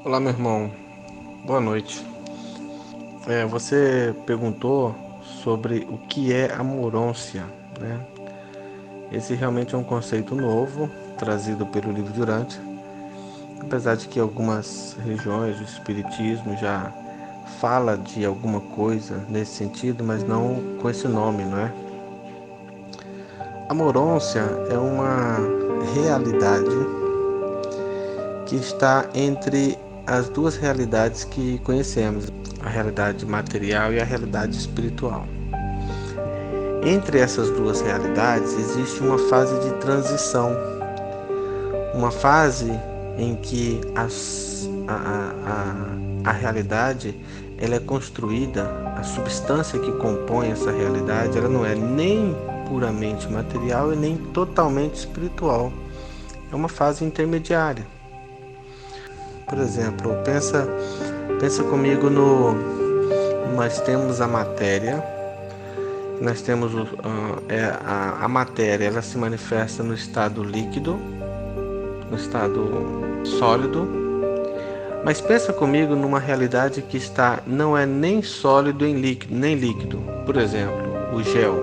Olá, meu irmão. Boa noite. Você perguntou sobre o que é a morôncia, né? Esse realmente é um conceito novo, trazido pelo livro Durante, apesar de que algumas regiões do espiritismo já fala de alguma coisa nesse sentido, mas não com esse nome, não é? A morôncia é uma realidade que está entre as duas realidades que conhecemos, a realidade material e a realidade espiritual. Entre essas duas realidades existe uma fase de transição, uma fase em que a realidade ela é construída, a substância que compõe essa realidade, ela não é nem puramente material e nem totalmente espiritual. É uma fase intermediária. Por exemplo, pensa comigo no nós temos a matéria. Nós temos a matéria, ela se manifesta no estado líquido, no estado sólido, mas pensa comigo numa realidade que não é nem sólido nem líquido. Por exemplo, o gel.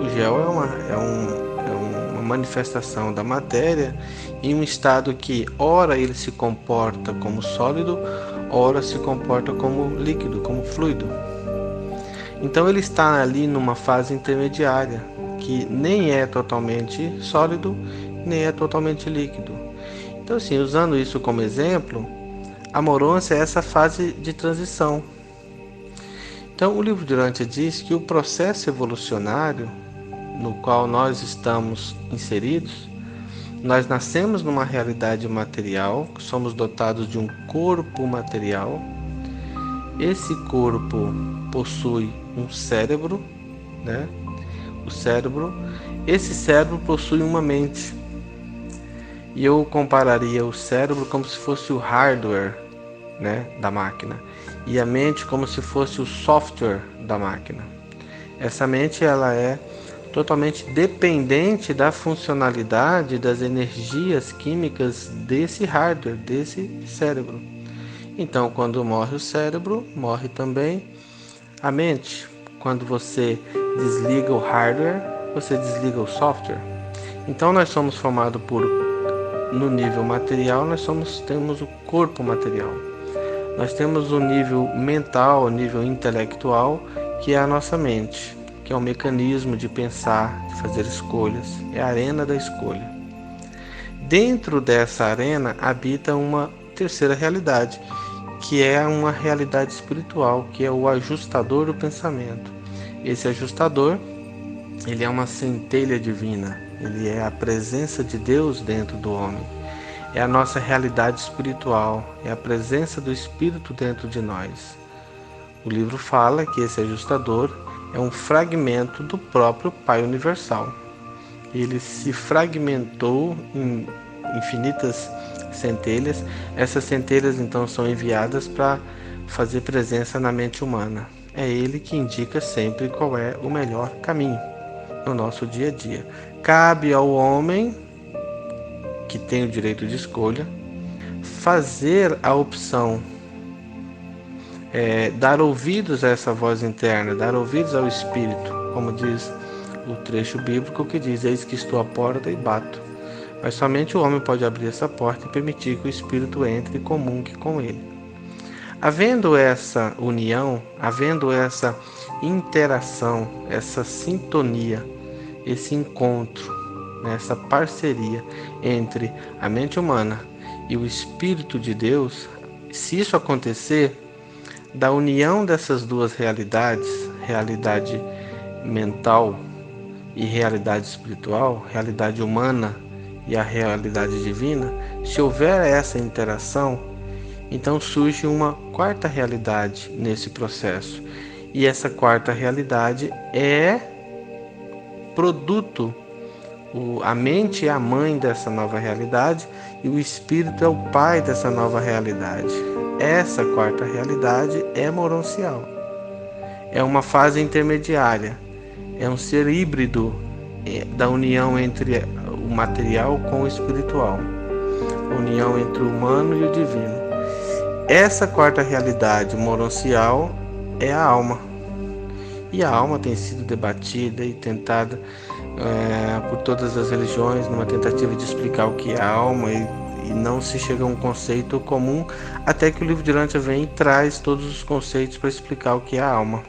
O gel é uma manifestação da matéria em um estado que ora ele se comporta como sólido, ora se comporta como líquido, como fluido. Então ele está ali numa fase intermediária, que nem é totalmente sólido, nem é totalmente líquido. Então, assim, usando isso como exemplo, a morôncia é essa fase de transição. Então, o livro Durante diz que o processo evolucionário no qual nós estamos inseridos, nós nascemos numa realidade material, somos dotados de um corpo material. Esse corpo possui um cérebro, né? O cérebro. Esse cérebro possui uma mente. E eu compararia o cérebro como se fosse o hardware, né, da máquina, e a mente como se fosse o software da máquina. Essa mente ela é totalmente dependente da funcionalidade das energias químicas desse hardware, desse cérebro. Então, quando morre o cérebro, morre também a mente. Quando você desliga o hardware, você desliga o software. Então nós somos formados no nível material, temos o corpo material. Nós temos o nível mental, o nível intelectual, que é a nossa mente, que é o mecanismo de pensar, de fazer escolhas, é a arena da escolha. Dentro dessa arena habita uma terceira realidade, que é uma realidade espiritual, que é o ajustador do pensamento. Esse ajustador, ele é uma centelha divina, ele é a presença de Deus dentro do homem. É a nossa realidade espiritual, é a presença do Espírito dentro de nós. O livro fala que esse ajustador é um fragmento do próprio Pai Universal. Ele se fragmentou em infinitas centelhas. Essas centelhas então são enviadas para fazer presença na mente humana. É ele que indica sempre qual é o melhor caminho no nosso dia a dia. Cabe ao homem, que tem o direito de escolha, fazer a opção, dar ouvidos a essa voz interna, dar ouvidos ao Espírito, como diz o trecho bíblico que diz: eis que estou à porta e bato. Mas somente o homem pode abrir essa porta e permitir que o Espírito entre e comungue com ele. Havendo essa união, havendo essa interação, essa sintonia, esse encontro, essa parceria entre a mente humana e o Espírito de Deus, se isso acontecer, da união dessas duas realidades, realidade mental e realidade espiritual, realidade humana e a realidade divina, se houver essa interação, então surge uma quarta realidade nesse processo. E essa quarta realidade é produto. A mente é a mãe dessa nova realidade e o espírito é o pai dessa nova realidade. Essa quarta realidade é moroncial. É uma fase intermediária. É um ser híbrido da união entre o material com o espiritual. A união entre o humano e o divino. Essa quarta realidade moroncial é a alma. E a alma tem sido debatida e tentada por todas as religiões numa tentativa de explicar o que é a alma, e não se chega a um conceito comum, até que o livro de Urantia vem e traz todos os conceitos para explicar o que é a alma.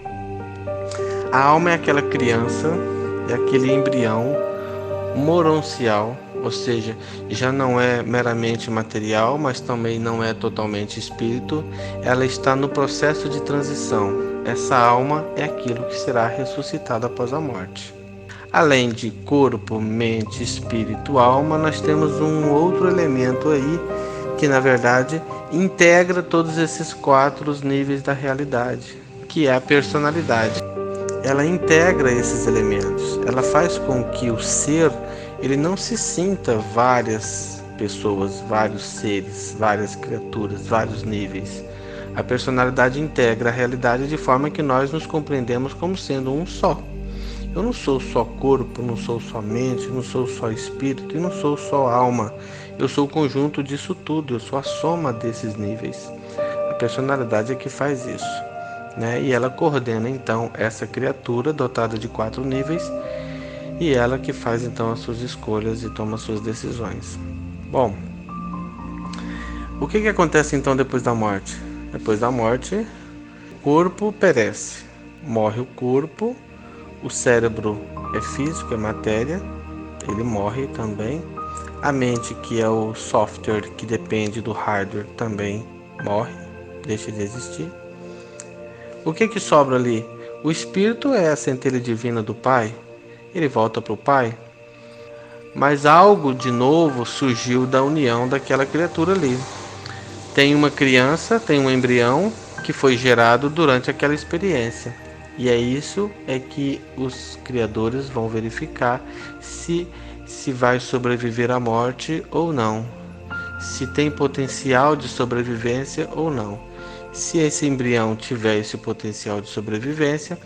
A alma é aquela criança, é aquele embrião moroncial, ou seja, já não é meramente material, mas também não é totalmente espírito. Ela está no processo de transição. Essa alma é aquilo que será ressuscitado após a morte. Além de corpo, mente, espírito, alma, nós temos um outro elemento aí que, na verdade, integra todos esses 4 níveis da realidade, que é a personalidade. Ela integra esses elementos. Ela faz com que o ser ele não se sinta várias pessoas, vários seres, várias criaturas, vários níveis. A personalidade integra a realidade de forma que nós nos compreendemos como sendo um só. Eu não sou só corpo, não sou só mente, não sou só espírito e não sou só alma. Eu sou o conjunto disso tudo, eu sou a soma desses níveis. A personalidade é que faz isso, né? E ela coordena então essa criatura dotada de 4 níveis, e ela que faz então as suas escolhas e toma as suas decisões. Bom, o que acontece então depois da morte? Depois da morte, o corpo perece, morre o corpo. O cérebro é físico, é matéria, ele morre também. A mente, que é o software que depende do hardware, também morre, deixa de existir. O que sobra ali? O espírito é a centelha divina do Pai, ele volta para o Pai, mas algo de novo surgiu da união daquela criatura ali. Tem uma criança, tem um embrião que foi gerado durante aquela experiência. E é isso que os criadores vão verificar se vai sobreviver à morte ou não, se tem potencial de sobrevivência ou não. Se esse embrião tiver esse potencial de sobrevivência,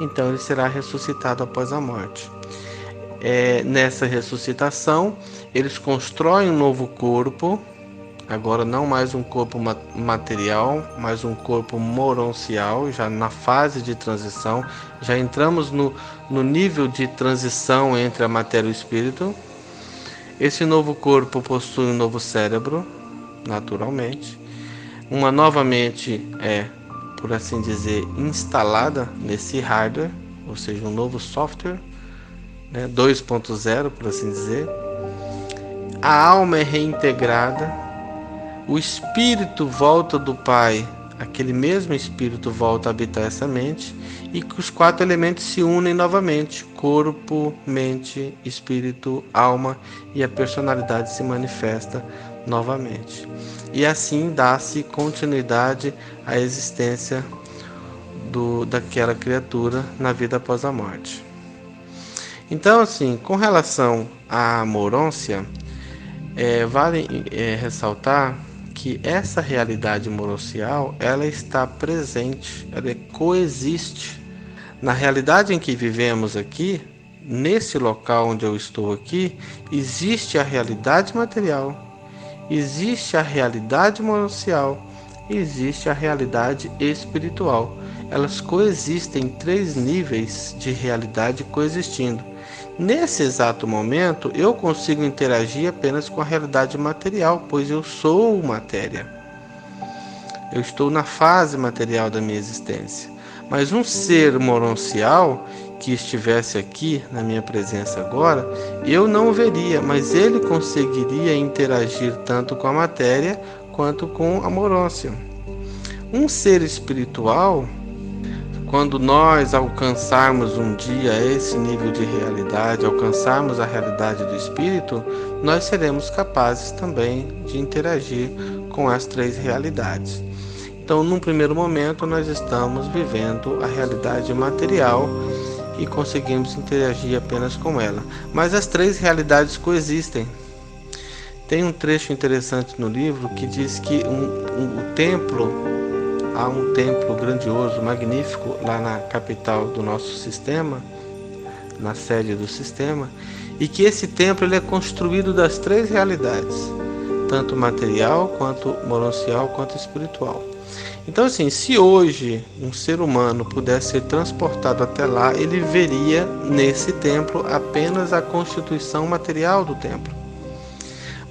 então ele será ressuscitado após a morte. Nessa ressuscitação, eles constroem um novo corpo, agora não mais um corpo material, mas um corpo moroncial, já na fase de transição. Já entramos no nível de transição entre a matéria e o espírito. Esse novo corpo possui um novo cérebro, naturalmente. Uma nova mente é, por assim dizer, instalada nesse hardware, ou seja, um novo software, né, 2.0, por assim dizer. A alma é reintegrada. O espírito volta do Pai, aquele mesmo espírito volta a habitar essa mente, e que os 4 elementos se unem novamente: corpo, mente, espírito, alma, e a personalidade se manifesta novamente. E assim dá-se continuidade à existência daquela criatura na vida após a morte. Então, assim, com relação à morôncia, vale ressaltar que essa realidade moroncial, ela está presente, ela coexiste. Na realidade em que vivemos aqui, nesse local onde eu estou aqui, existe a realidade material, existe a realidade moroncial, existe a realidade espiritual. Elas coexistem em 3 níveis de realidade coexistindo. Nesse exato momento, eu consigo interagir apenas com a realidade material, pois eu sou matéria. Eu estou na fase material da minha existência. Mas um ser moroncial que estivesse aqui na minha presença agora, eu não o veria, mas ele conseguiria interagir tanto com a matéria quanto com a morôncia. Um ser espiritual, quando nós alcançarmos um dia esse nível de realidade, alcançarmos a realidade do espírito, nós seremos capazes também de interagir com as 3 realidades. Então, num primeiro momento, nós estamos vivendo a realidade material e conseguimos interagir apenas com ela. Mas as 3 realidades coexistem. Tem um trecho interessante no livro que diz que há um templo grandioso, magnífico, lá na capital do nosso sistema, na sede do sistema, e que esse templo ele é construído das 3 realidades. tanto material, quanto moroncial, quanto espiritual. Então, assim, se hoje um ser humano pudesse ser transportado até lá, ele veria nesse templo apenas a constituição material do templo.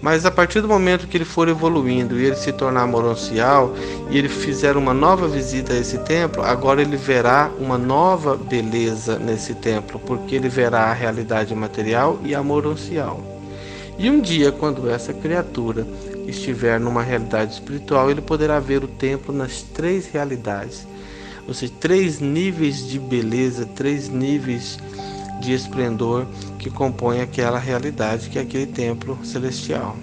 Mas a partir do momento que ele for evoluindo e ele se tornar moroncial e ele fizer uma nova visita a esse templo, agora ele verá uma nova beleza nesse templo, porque ele verá a realidade material e a moroncial. E um dia, quando essa criatura estiver numa realidade espiritual, ele poderá ver o templo nas três realidades, ou seja, três níveis de beleza, três níveis de esplendor que compõem aquela realidade, que é aquele templo celestial.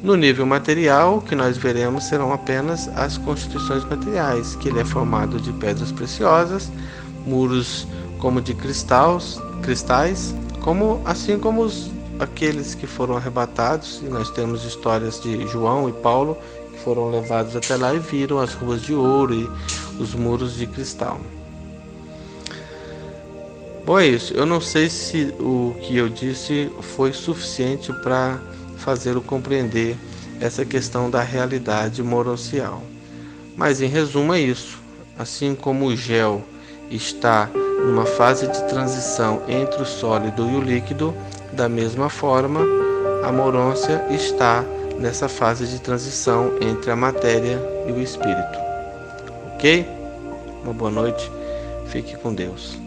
No nível material, o que nós veremos serão apenas as constituições materiais, que ele é formado de pedras preciosas, muros como de cristais, assim como aqueles que foram arrebatados, e nós temos histórias de João e Paulo que foram levados até lá e viram as ruas de ouro e os muros de cristal. Bom, é isso. Eu não sei se o que eu disse foi suficiente para fazê-lo compreender essa questão da realidade moroncial. Mas em resumo é isso. Assim como o gel está numa fase de transição entre o sólido e o líquido, da mesma forma, a morôncia está nessa fase de transição entre a matéria e o espírito. Ok? Uma boa noite. Fique com Deus.